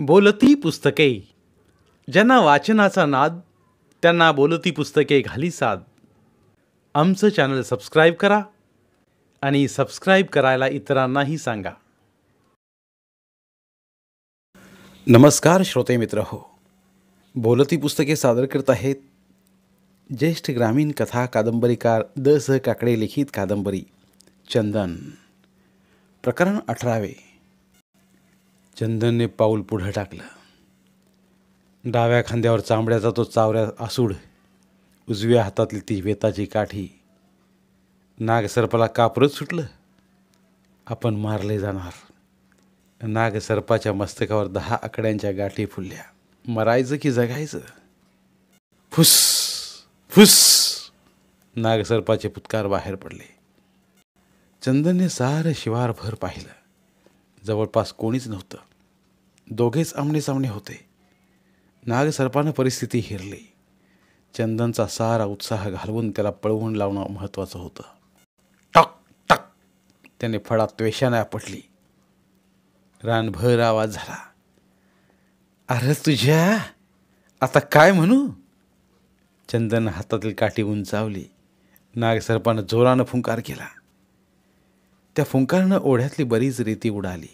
बोलती पुस्तके. ज्यांना वाचनाचा नाद त्यांना बोलती पुस्तके घाली साद. आमचं चॅनल सबस्क्राईब करा आणि सबस्क्राईब करायला इतरांनाही सांगा. नमस्कार श्रोते मित्र हो. बोलती पुस्तके सादर करत आहेत ज्येष्ठ ग्रामीण कथा कादंबरीकार द स काकडे लिखित कादंबरी चंदन. प्रकरण 18. चंदनने पाऊल पुढं टाकलं. डाव्या खांद्यावर चांबड्याचा तो चावऱ्या आसूड, उजव्या हातातली ती वेताची काठी. नागसर्पाला कापरत सुटलं. आपण मारले जाणार. नागसर्पाच्या मस्तकावर 10 आकड्यांच्या गाठी फुलल्या. मरायचं की जगायचं? फुस फुस नागसर्पाचे फुटकार बाहेर पडले. चंदनने सारं शिवारभर पाहिलं. जवळपास कोणीच नव्हतं. दोघेच आमनेसामने होते. नागसर्पानं परिस्थिती हिरली. चंदनचा सारा उत्साह घालवून त्याला पळवून लावणं महत्त्वाचं होतं. टक टक त्याने फळा त्वेषाने आपटली. रानभर आवाज झाला. अरे तुझ्या, आता काय म्हणू? चंदन हातातील काठी उंचावली. नागसर्पानं जोरानं फुंकार केला. त्या फुंकारानं ओढ्यातली बरीच रेती उडाली.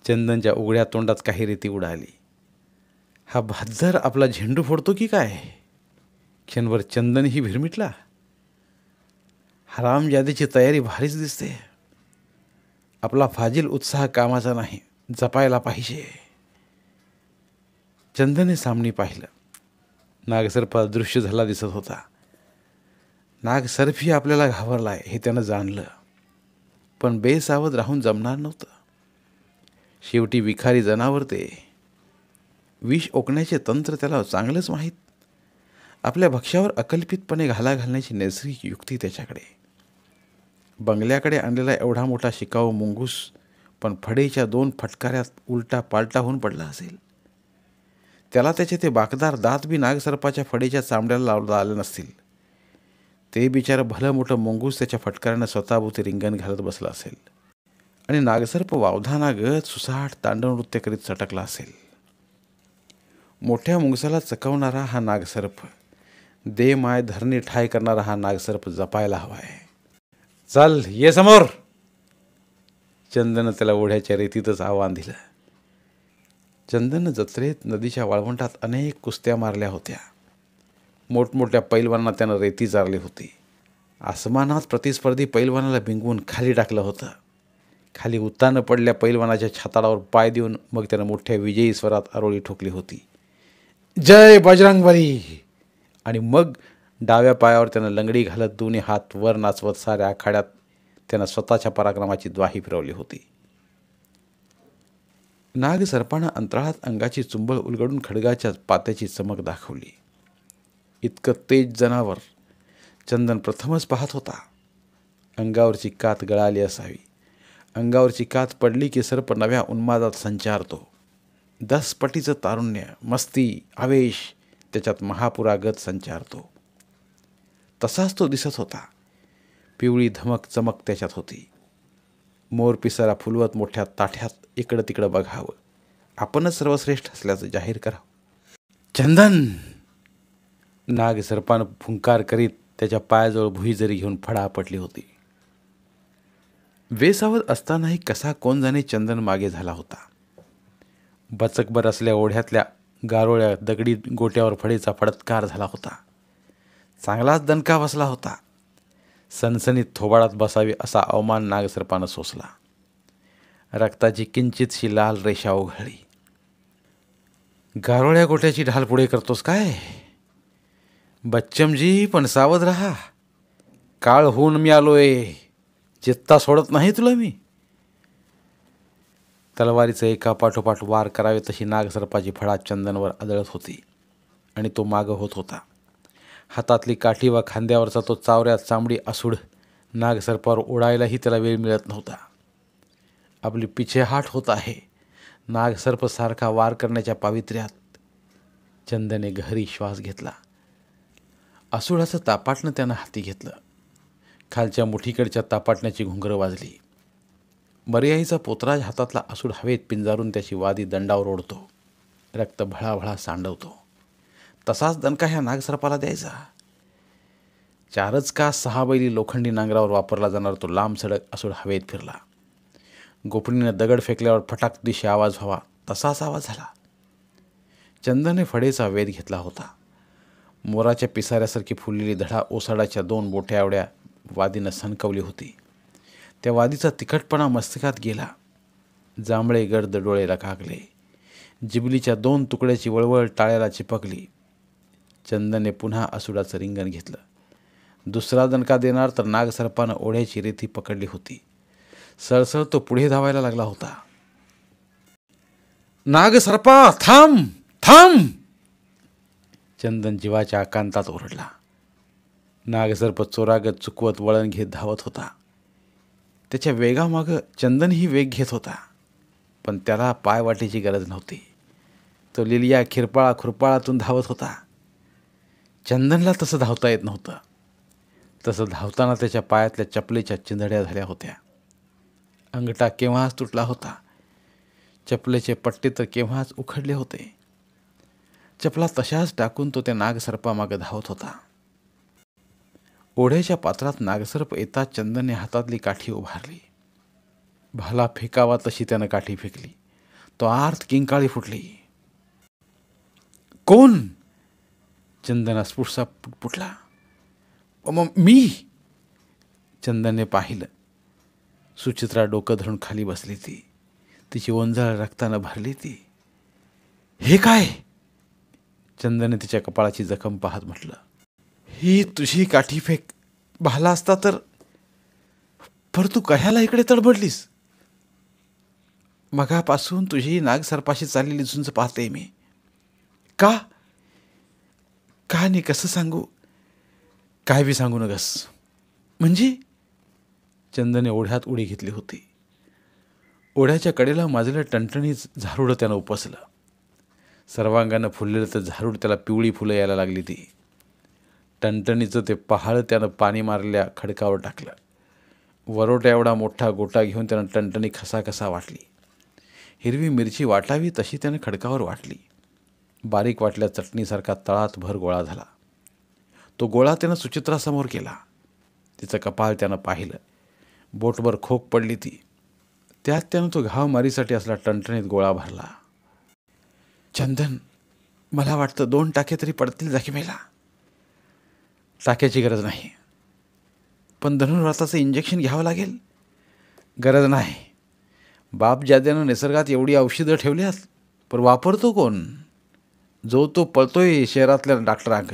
चंदनच्या उघड्या तोंडात काही रेती उडाली. हा भाज्जर आपला झेंडू फोडतो की काय? क्षणभर चंदनही भिरमिटला. हरामजादीची तयारी भारीच दिसते. आपला फाजील उत्साह कामाचा नाही, जपायला पाहिजे. चंदनने सामनी पाहिलं. नागसर्प दृश्य झाला दिसत होता. नागसर्पही आपल्याला घाबरलाय हे त्यानं जाणलं. पण बेसावध राहून जमणार नव्हतं. शेवटी विखारी जनावर ते. विष ओकण्याचे तंत्र त्याला चांगलंच माहीत. आपल्या भक्ष्यावर अकल्पितपणे घाला घालण्याची नैसर्गिक युक्ती त्याच्याकडे. बंगल्याकडे आणलेला एवढा मोठा शिकाऊ मुंगूस पण फडेच्या 2 फटकाऱ्यात उलटा पालटा होऊन पडला असेल. त्याला त्याचे ते बाकदार दात बी नागसर्पाच्या फडेच्या चामड्याला लावता आले नसतील. ते बिचारं भलं मोठं मुंगूस त्याच्या फटकाऱ्यानं स्वतःभोवती रिंगण घालत बसला असेल आणि नागसर्प वावधानागत सुसाट तांडव नृत्य करीत सटकला असेल. मोठ्या मुंगसाला चकवणारा हा नागसर्प, दे माय धरणी ठाय करणारा हा नागसर्प जपायला हवाय. चल ये समोर. चंदन त्याला ओढ्याच्या रेतीतच आव्हान दिलं. चंदन जत्रेत नदीच्या वाळवंटात अनेक कुस्त्या मारल्या होत्या. मोठमोठ्या पैलवानांना त्यानं रेती चारली होती. आसमानात प्रतिस्पर्धी पैलवानाला बिंगवून खाली टाकलं होतं. खाली उतानं पडल्या पैलवानाच्या छाताडावर पाय देऊन मग त्यानं मोठ्या विजयी स्वरात आरोळी ठोकली होती. जय बजरंगबली. आणि मग डाव्या पायावर त्यानं लंगडी घालत दोन्ही हात वर नाचवत साऱ्या आखाड्यात त्यानं स्वतःच्या पराक्रमाची द्वाही फिरवली होती. नागसर्पानं अंतराळात अंगाची चुंबळ उलगडून खडगाच्या पात्याची चमक दाखवली. इतकं तेज जनावर चंदन प्रथमच पाहत होता. अंगावरची कात गळाली असावी. अंगावरची कात पडली की सर्प नव्या उन्मादात संचारतो. 10 पटीचं तारुण्य, मस्ती, आवेश त्याच्यात महापुरागत संचारतो. तसाच तो दिसत होता. पिवळी धमक चमक त्याच्यात होती. मोरपिसारा फुलवत मोठ्या ताठ्यात इकडं तिकडं बघावं. आपणच सर्वश्रेष्ठ असल्याचं जाहीर करावं. चंदन. नागसर्पानं फुंकार करीत त्याच्या पायाजवळ भुई जरी घेऊन फडा आपटली होती. वेसावत असतानाही कसा कोण जाणे चंदन मागे झाला होता. बचकभर असल्या ओढ्यातल्या गारोळ्या दगडी गोट्यावर फडेचा फडत्कार झाला होता. चांगलाच दणका बसला होता. सनसनीत थोबाडात बसावी असा अवमान नागसर्पानं सोसला. रक्ताची किंचितशी लाल रेषा उघळली. गारोळ्या गोट्याची ढाल पुढे करतोस काय? बच्चमजी, पण सावध राहा. काळ होऊन मी आलोय. चित्ता सोडत नाही तुला मी. तलवारीचं एका पाठोपाठ वार करावे तशी नागसर्पाची फळा चंदनवर आदळत होती आणि तो मागं होत होता. हातातली काठी व खांद्यावरचा तो चावऱ्या चांबडी आसूड नागसर्पावर ओढायलाही त्याला वेळ मिळत नव्हता. आपली पिछेहाट होत आहे. नागसर्प सारखा वार करण्याच्या पावित्र्यात चंदने गहरी श्वास घेतला. आसूडाचं तापाटणं त्यानं हाती घेतलं. खालच्या मुठीकडच्या तापाटण्याची घुंगरं वाजली. मर्याईचा पोतराज हातातला असूड हवेत पिंजारून त्याची वादी दंडावर ओढतो. रक्त भळाभळा सांडवतो. तसाच दणका ह्या नागसर्पाला द्यायचा. 4 का 6 बैली लोखंडी नांगरावर वापरला जाणार तो लांब सडक असूड हवेत फिरला. गोपणीनं दगड फेकल्यावर फटाक दिशे आवाज व्हावा तसाच आवाज झाला. चंदनने फडेचा वेध घेतला होता. मोराच्या पिसाऱ्यासारखी फुललेली धडा ओसाडाच्या 2 बोट्या एवढ्या वादीनं सणकवली होती. त्या वादीचा तिखटपणा मस्तकात गेला. जांभळे गर्द डोळे रकागले. जिबलीच्या 2 तुकड्याची वळवळ टाळ्याला चिपकली. चंदनने पुन्हा असूडाचं रिंगण घेतलं. दुसरा दणका देणार तर नागसर्पानं ओढ्याची रेती पकडली होती. सळसळ तो पुढे धावायला लागला होता. नागसर्पा थांब थांब! चंदन जीवाच्या आकांतात ओरडला. नागसर्प चोरागत चुकवत वळण घेत धावत होता. त्याच्या वेगामागं चंदनही वेग घेत होता. पण त्याला पाय वाटेची गरज नव्हती. तो लिलिया खिरपाळा खुरपाळातून धावत होता. चंदनला तसं धावता येत नव्हतं. तसं धावताना त्याच्या पायातल्या चपलेच्या चिंधड्या झाल्या होत्या. अंगठा केव्हाच तुटला होता. चपलेचे पट्टे तर केव्हाच उखडले होते. चपला तशाच टाकून तो त्या नागसर्पामागं धावत होता. ओढ्याच्या पात्रात नागसर्प येताच चंदनने हातातली काठी उभारली. भाला फेकावा तशी त्यानं काठी फेकली. तो आर्त किंकाळी फुटली. कोण? चंदन अस्फुटसा पुटला. मी? चंदनने पाहिलं. सुचित्रा डोकं धरून खाली बसली ती. तिची ओंजळ रक्तानं भरली ती. हे काय? चंदनने तिच्या कपाळाची जखम पाहत म्हटलं. ही तुझी काठी फेक भाला असता तर. पर तू कशाला इकडे तडबडलीस? मगापासून तुझी नागसर्पाशी चाललेली झुंज पाहते मी. का? का नाही कसं सांगू? काय बी सांगू नगस. म्हणजे? चंदने ओढ्यात उडी घेतली होती. ओढ्याच्या कडेला माजलेलं टणटणीत झारूड त्यानं उपसलं. सर्वांगानं फुललेलं तर झारूड त्याला पिवळी फुलं यायला लागली ती. टणटणीचं ते पहाळ त्यानं पाणी मारलेल्या खडकावर टाकलं. वरोटा एवढा मोठा गोटा घेऊन त्यानं टणटणी खसाखसा वाटली. हिरवी मिरची वाटावी तशी त्यानं खडकावर वाटली. बारीक वाटल्या चटणीसारखा तळात भर गोळा झाला. तो गोळा त्यानं सुचित्रासमोर केला. तिचं कपाळ त्यानं पाहिलं. बोटभर खोक पडली ती. त्यात त्यानं तो घाव मारीसाठी असला टणटणीत गोळा भरला. चंदन, मला वाटतं 2 टाके तरी पडतील जखमेला. टाक्याची गरज नाही. पण धनुर्वाताचं इंजेक्शन घ्यावं लागेल. गरज नाही. बाप जाद्यानं निसर्गात एवढी औषधं ठेवल्यात, पण वापरतो कोण? जो तो पळतोय शहरातल्या डॉक्टरांक.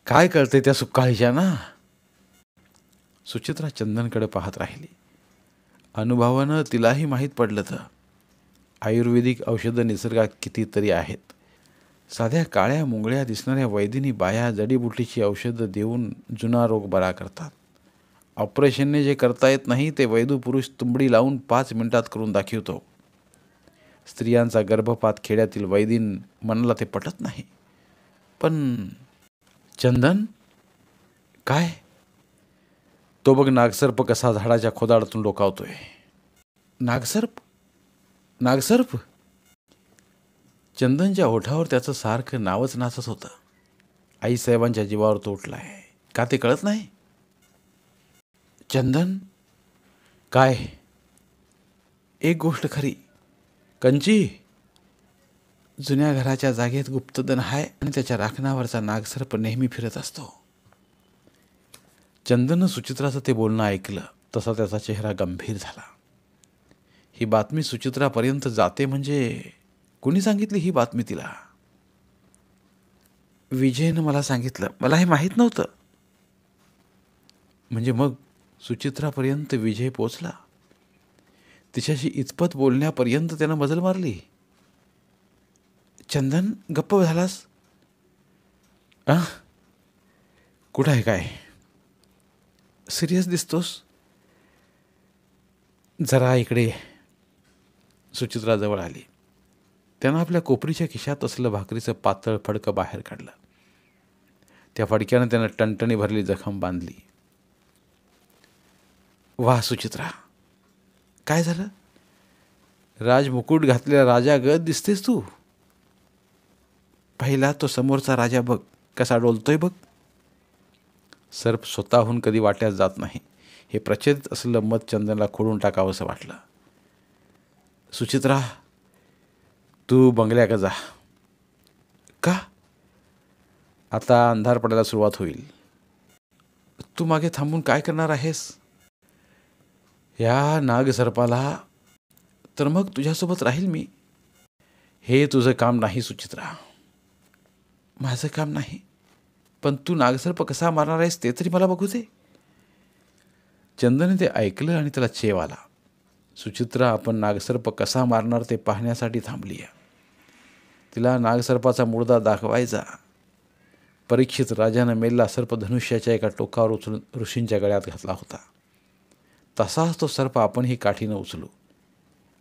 काय कळते त्या सुकाळीच्या ना? सुचित्रा चंदनकडे पाहत राहिली. अनुभवानं तिलाही माहीत पडलं तर आयुर्वेदिक औषधं निसर्गात कितीतरी आहेत. साध्या काळ्या मुंगळ्या दिसणाऱ्या वैदिनी बाया जडीबुटीची औषधं देऊन जुना रोग बरा करतात. ऑपरेशनने जे करता येत नाही ते वैदू पुरुष तुंबडी लावून 5 मिनिटात करून दाखवतो. स्त्रियांचा गर्भपात खेड्यातील वैदीन मनाला ते पटत नाही. पण चंदन, काय? तो बघ नागसर्प कसा झाडाच्या खोदाडातून डोकावतोय. नागसर्प? नागसर्प? चंदनच्या ओठावर त्याचं सारखं नावच नाचत होतं. आईसाहेबांच्या जीवावर तो उठलाय का ते कळत नाही. चंदन, काय? एक गोष्ट खरी. कंची, जुन्या घराच्या जागेत गुप्तधन आहे आणि त्याच्या राखणावरचा नागसर्प नेहमी फिरत असतो. चंदननं सुचित्राचं ते बोलणं ऐकलं तसा त्याचा चेहरा गंभीर झाला. ही बातमी सुचित्रापर्यंत जाते म्हणजे कुणी सांगितली ही बातमी तिला? विजयनं मला सांगितलं. मला हे माहीत नव्हतं. म्हणजे मग सुचित्रापर्यंत विजय पोचला. तिच्याशी इतपत बोलण्यापर्यंत त्यानं मजल मारली. चंदन, गप्प झालास? कुठं आहे काय? सिरियस दिसतोस. जरा इकडे. सुचित्रा जवळ आली. त्यानं आपल्या कोपरीच्या खिशात असलं भाकरीचं पातळ फडकं बाहेर काढलं. त्या फडक्यानं त्यानं टणटणी भरली जखम बांधली. वाह सुचित्रा, काय झालं? राजमुकुट घातलेला राजा गत दिसतेस तू. पहिला तो समोरचा राजा बघ कसा डोलतोय बघ. सर्प स्वतःहून कधी वाट्यात जात नाही हे प्रचलित असलेलं मत चंदनला खोडून टाकावंसं वाटलं. सुचित्रा, तू बंगल्याकडे जा. का? आता अंधार पडायला सुरुवात होईल. तू मागे थांबून काय करणार आहेस? या नागसर्पाला तर मग तुझ्यासोबत राहील मी. हे तुझं काम नाही सुचित्रा. माझं काम नाही, पण तू नागसर्प कसा मारणार आहेस ते तरी मला बघू दे. चंदनने ते ऐकलं आणि त्याला चेव आला. सुचित्रा आपण नागसर्प कसा मारणार ते पाहण्यासाठी थांबली आहे. तिला नागसर्पाचा मुर्दा दाखवायचा. परीक्षित राजानं मेलेला सर्प धनुष्याच्या एका टोकावर उचलून ऋषींच्या गळ्यात घातला होता. तसाच तो सर्प आपणही काठीनं उचलू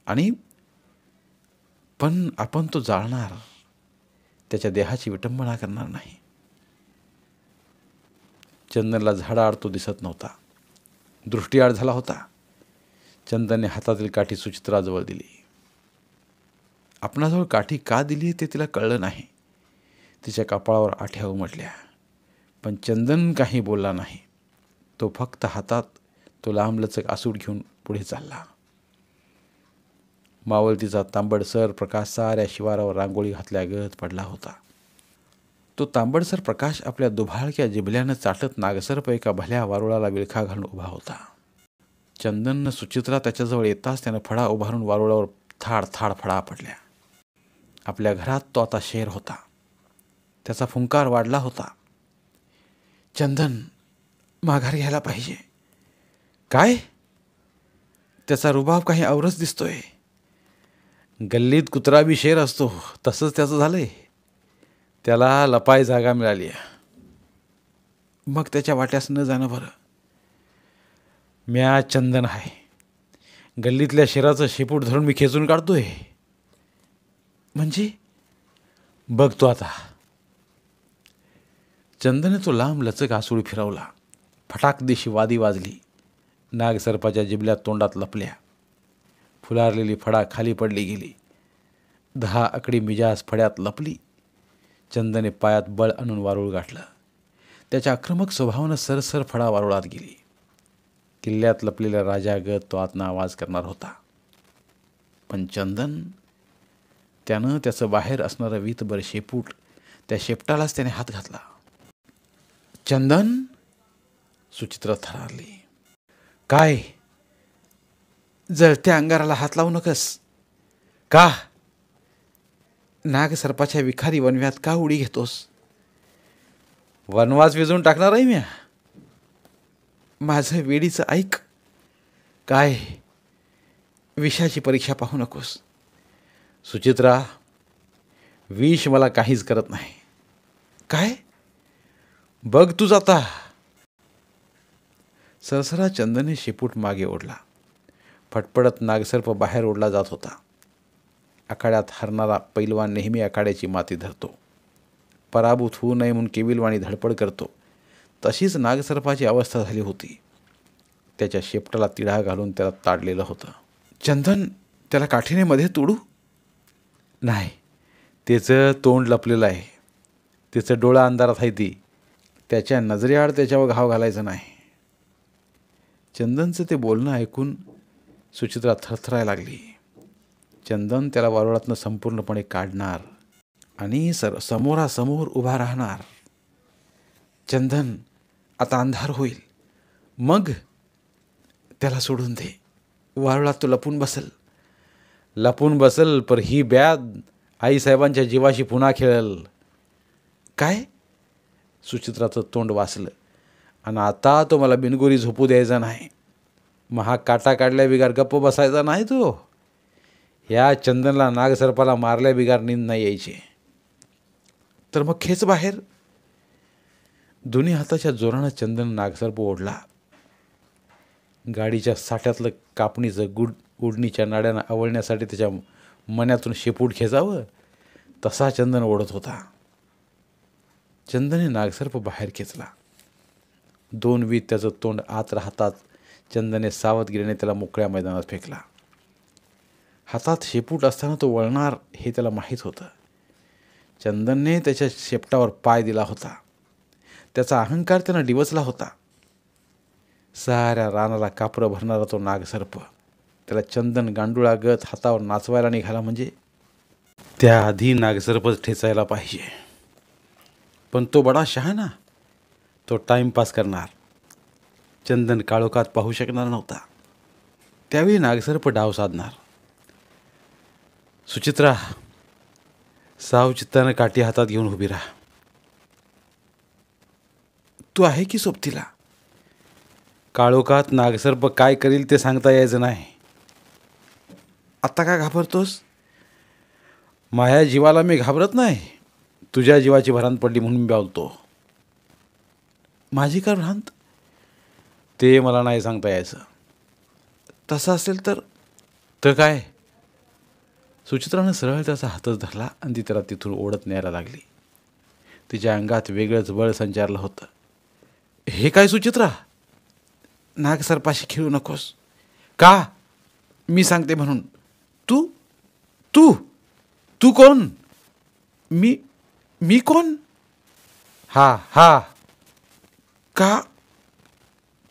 आणि पण आपण तो जाळणार, त्याच्या देहाची विटंबना करणार नाही. चंदनला झाडाआड तो दिसत नव्हता. दृष्टीआड झाला होता. चंदनने हातातील काठी सुचित्राजवळ दिली. आपणाजवळ काठी का दिली ते तिला कळलं नाही. तिच्या कपाळावर आठ्या उमटल्या, पण चंदन काही बोलला नाही. तो फक्त हातात तो लांबलचक आसूड घेऊन पुढे चालला. मावळतीचा तांबडसर प्रकाश साऱ्या शिवारावर रांगोळी घातल्यागत पडला होता. तो तांबडसर प्रकाश आपल्या दुभाळक्या जिभल्यानं चाटत नागसर्प एका भल्या वारुळाला विळखा घालून उभा होता. चंदननं सुचित्रा त्याच्याजवळ येताच त्यानं फडा उभारून वारुळावर थाड थाड फडा पडल्या. आपल्या घरात तो आता शेर होता. त्याचा फुंकार वाढला होता. चंदन माघार घ्यायला पाहिजे. काय? त्याचा रुबाब काही औरच दिसतोय. गल्लीत कुत्रा बी शेर असतो तसंच त्याचं झालंय. त्याला लपाय जागा मिळाली आहे. मग त्याच्या वाट्यास न जाणं बरं. म्या चंदन आहे. गल्लीतल्या शेराचं शेपूट धरून मी खेचून काढतोय. म्हणजे बघतो आता. चंदने तो लांब लचक आसूड फिरवला. फटाक दिशी वादी वाजली. नागसर्पाच्या जिबल्या तोंडात लपल्या. फुलारलेली फडा खाली पडली गेली. 10 आकडी मिजाज फड्यात लपली. चंदने पायात बळ आणून वारुळ गाठलं. त्याच्या आक्रमक स्वभावानं सरसर फडा वारुळात गेली. किल्ल्यात लपलेल्या राजागत तो आतनं आवाज करणार होता. पण चंदन, त्यानं त्याचं बाहेर असणारं वीतभर शेपूट, त्या शेपटालाच त्याने हात घातला. चंदन, सुचित्रा थरारली. काय? जळत्या अंगाराला हात लावू नकस. का? नागसर्पाच्या विखारी वनव्यात का उडी घेतोस? वनवास विजवून टाकणार आहे म्या. माझं वेडीचं ऐक. काय? विषाची परीक्षा पाहू नकोस. सुचित्रा, विष मला काहीच करत नाही. काय? बघ तूच आता. सरसरा चंदने शेपूट मागे ओढला. फटफडत नागसर्प बाहेर ओढला जात होता. आखाड्यात हरणारा पैलवान नेहमी आखाड्याची माती धरतो. पराभूत होऊ नये म्हणून केविलवाणी धडपड करतो. तशीच नागसर्पाची अवस्था झाली होती. त्याच्या शेपटाला तिढा घालून त्याला ताडलेलं होतं. चंदन, त्याला काठीने मध्ये तोडू? नाही, त्याचं तोंड लपलेलं आहे. त्याचं डोळा अंधारात आहे. ती त्याच्या नजरेआड त्याच्यावर घाव घालायचं नाही. चंदनचं ते बोलणं ऐकून सुचित्रा थरथरायला लागली. चंदन त्याला वारुळातनं संपूर्णपणे काढणार आणि समोरासमोर उभा राहणार. चंदन, आता अंधार होईल. मग त्याला सोडून दे. वारुळात तो लपून बसल पर ही ब्याद आईसाहेबांच्या जीवाशी पुन्हा खेळल. काय? सुचित्राचं तोंड वासलं. आणि आता तो मला बिनगोरी झोपू द्यायचा नाही. मग हा काटा काढल्या बिगार गप्प बसायचा नाही तो. या चंदनला नागसर्पाला मारल्या बिगार नींद नाही यायची. तर मग खेच बाहेर. दोन्ही हाताच्या जोरानं चंदन नागसर्प ओढला. गाडीच्या साठ्यातलं कापणीचं ओढणीच्या नाड्यानं आवळण्यासाठी त्याच्या मन्यातून शेपूट खेचावं तसा चंदन ओढत होता. चंदने नागसर्प बाहेर खेचला. 2 वीत त्याचं तोंड आत राहतात चंदने सावधगिरीने त्याला मोकळ्या मैदानात फेकला. हातात शेपूट असताना तो वळणार हे त्याला माहीत होतं. चंदनने त्याच्या शेपटावर पाय दिला होता. त्याचा अहंकार त्यानं डिवचला होता. साऱ्या रानाला कापरं भरणारा तो नागसर्प त्याला चंदन गांडुळागत हातावर नाचवायला निघाला म्हणजे त्याआधी नागसर्पच ठेचायला पाहिजे. पण तो बडा शहाणा, तो टाईमपास करणार. चंदन काळोखात पाहू शकणार नव्हता. त्यावेळी नागसर्प डाव साधणार. सुचित्रा, सावचित्तानं काठी हातात घेऊन उभी राहा. तू आहे की सोबतीला? काळोखात नागसर्प काय करील ते सांगता यायचं नाही. आत्ता का घाबरतोस? माझ्या जीवाला मी घाबरत नाही. तुझ्या जीवाची भरांत पडली म्हणून मी बोलतो. माझी का भ्रांत? ते मला नाही सांगता यायचं. तसं असेल तर काय? सुचित्रानं सरळ त्याचा हातच धरला आणि ती त्याला तिथून ओढत न्यायला लागली. तिच्या अंगात वेगळंच बळ संचारलं होतं. हे काय सुचित्रा? नागसर्पाशी खेळू नकोस. का? मी सांगते म्हणून. तू तू तू कोण? मी कोण? हा का?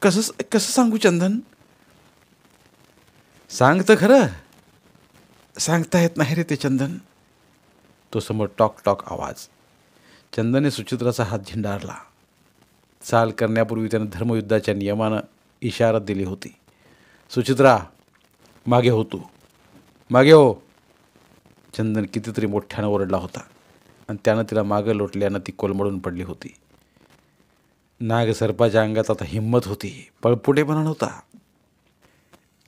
कसं सांगू चंदन? सांग तर खरं. सांगता येत नाही रे ते चंदन. तो समोर टॉक टॉक आवाज. चंदनने सुचित्राचा हात झिंडारला. चाल करण्यापूर्वी त्यानं धर्मयुद्धाच्या नियमानं इशारत दिली होती. सुचित्रा, मागे हो तू. मागे हो. चंदन कितीतरी मोठ्यानं ओरडला होता आणि त्यानं तिला मागं लोटल्यानं ती कोलमडून पडली होती. नागसर्पाच्या अंगात आता हिंमत होती, पळपुटेपणा नव्हता.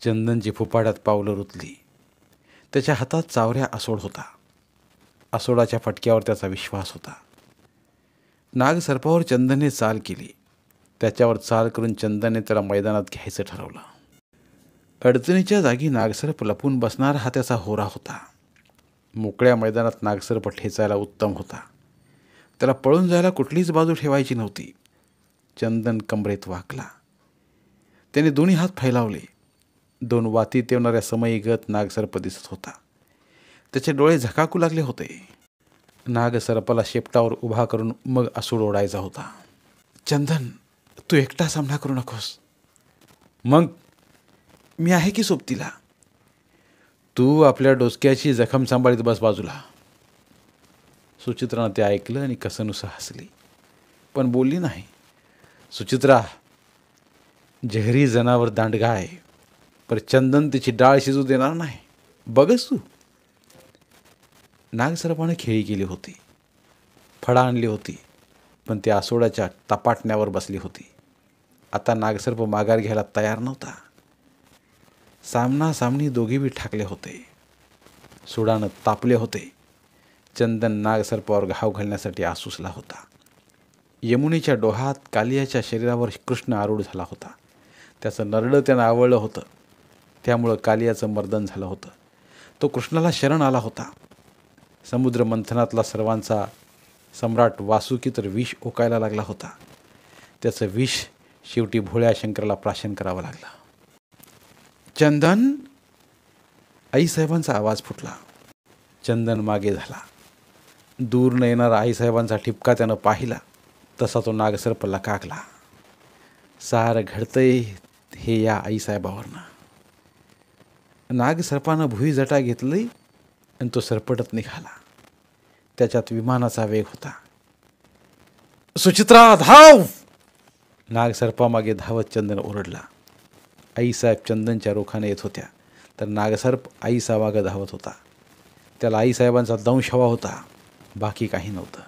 चंदनची फुफाट्यात पावलं रुतली. त्याच्या हातात चावऱ्या आसोड होता. आसोडाच्या फटक्यावर त्याचा विश्वास होता. नागसर्पावर चंदनने चाल केली. त्याच्यावर चाल करून चंदनने त्याला मैदानात घ्यायचं ठरवलं. अडचणीच्या जागी नागसर्प लपून बसणार हा त्याचा होरा होता. मोकळ्या मैदानात नागसर्प ठेचायला उत्तम होता. त्याला पळून जायला कुठलीच बाजू ठेवायची नव्हती. चंदन कमरेत वाकला. त्याने दोन्ही हात फैलावले. 2 वाती तेवणाऱ्या समयीगत नागसर्प दिसत होता. त्याचे डोळे झकाकू लागले होते. नागसर्पाला शेपटावर उभा करून मग आसूड ओढायचा होता. चंदन, तू एकटा सामना करू नकोस. मग मी आहे की सोबतीला. तू आपल्या डोसक्याची जखम सांभाळीत बस बाजूला. सुचित्रानं ते ऐकलं आणि कसनुसं हसली, पण बोलली नाही. सुचित्रा, जहरी जनावर दांडगा आहे, पर चंदन तिची डाळ शिजू देणार नाही. बघच तू. नागसर्पानं खेळी केली होती. फळा आणली होती, पण ती आसोडाच्या तपाटण्यावर बसली होती. आता नागसर्प माघार घ्यायला तयार नव्हता. सामनासामनी दोघे बी ठाकले होते. सुडानं तापले होते. चंदन नागसर्पावर घाव घालण्यासाठी आसूसला होता. यमुनेच्या डोहात कालियाच्या शरीरावर कृष्ण आरूढ झाला होता. त्याचं नरडं त्यानं आवळलं होतं. त्यामुळं कालियाचं मर्दन झालं होतं. तो कृष्णाला शरण आला होता. समुद्र मंथनातला सर्वांचा सम्राट वासुकी तर विष ओकायला लागला होता. त्याचं विष शेवटी भोळ्या शंकराला प्राशन करावं लागलं. चंदन, आईसाहेबांचा आवाज फुटला. चंदन मागे झाला. दूर न येणारा आईसाहेबांचा ठिपका त्यानं पाहिला तसा तो नागसर्प लकाकला. सारं घडतंय हे या आईसाहेबावरनं. नागसर्पानं भुई जटा घेतली आणि तो सरपटत निघाला. त्याच्यात विमानाचा वेग होता. सुचित्रा, धाव! नागसर्पामागे धावत चंदन ओरडला. आईसाहेब चंदनच्या रोखाने येत होत्या, तर नागसर्प आईसाहेबागं धावत होता. त्याला आईसाहेबांचा दंश हवा होता, बाकी काही नव्हतं.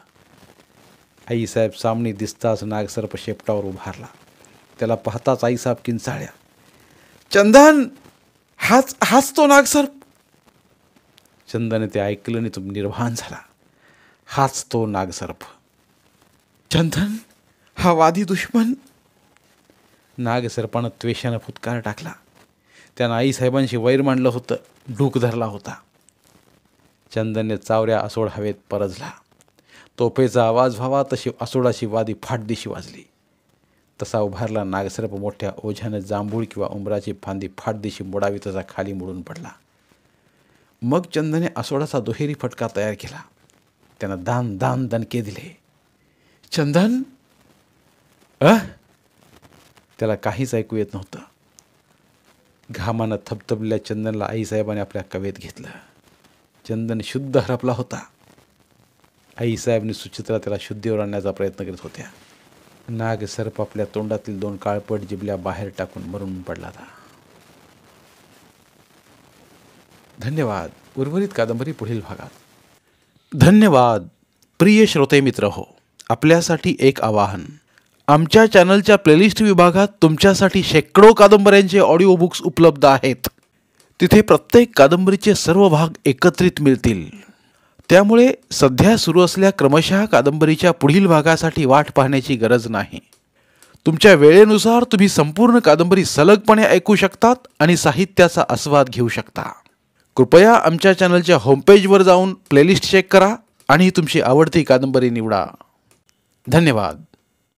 आईसाहेब सामनी दिसताच नागसर्प शेपटावर उभारला. त्याला पाहताच आईसाहेब किंचाळ्या. चंदन, हाच तो नागसर्प. चंदन ते ऐकलं आणि तो निर्वाण झाला. हाच तो नागसर्प. चंदन, हा वादी दुश्मन. नागसर्पानं त्वेषानं फुतकार टाकला. त्यानं आईसाहेबांशी वैर मांडलं होतं, डूक धरला होता. चंदनने चावऱ्या आसोड हवेत परजला. तोफेचा आवाज व्हावा तशी आसोडाची वादी फाटदिशी वाजली. तसा उभारला नागसर्प मोठ्या ओझ्यानं जांभूळ किंवा उंबराची फांदी फाटदिशी मोडावी तसा खाली मोडून पडला. मग चंदने आसोडाचा दुहेरी फटका तयार केला. त्यानं दान दान दणके दिले. चंदन त्याला काहीच ऐकू येत नव्हतं. घामानं थबथबलेल्या चंदनला आईसाहेबाने आपल्या कवेत घेतलं. चंदन शुद्ध हरपला होता. आईसाहेबने सुचित्रा त्याला शुद्धीवर आणण्याचा प्रयत्न करीत होत्या. नाग सर्प आपल्या तोंडातील 2 काळपट जिबल्या बाहेर टाकून मरून पडला होता. धन्यवाद. उर्वरित कादंबरी पुढील भागात. धन्यवाद. प्रिय श्रोते मित्र हो, आपल्यासाठी एक आवाहन. आमच्या चॅनलच्या प्लेलिस्ट विभागात तुमच्यासाठी शेकडो कादंबऱ्यांचे ऑडिओ बुक्स उपलब्ध आहेत. तिथे प्रत्येक कादंबरीचे सर्व भाग एकत्रित मिळतील. त्यामुळे सध्या सुरू असलेल्या क्रमशः कादंबरीच्या पुढील भागासाठी वाट पाहण्याची गरज नाही. तुमच्या वेळेनुसार तुम्ही संपूर्ण कादंबरी सलगपणे ऐकू शकतात आणि साहित्याचा आस्वाद घेऊ शकता. कृपया आमच्या चॅनलच्या होमपेजवर जाऊन प्लेलिस्ट चेक करा आणि तुमची आवडती कादंबरी निवडा. धन्यवाद.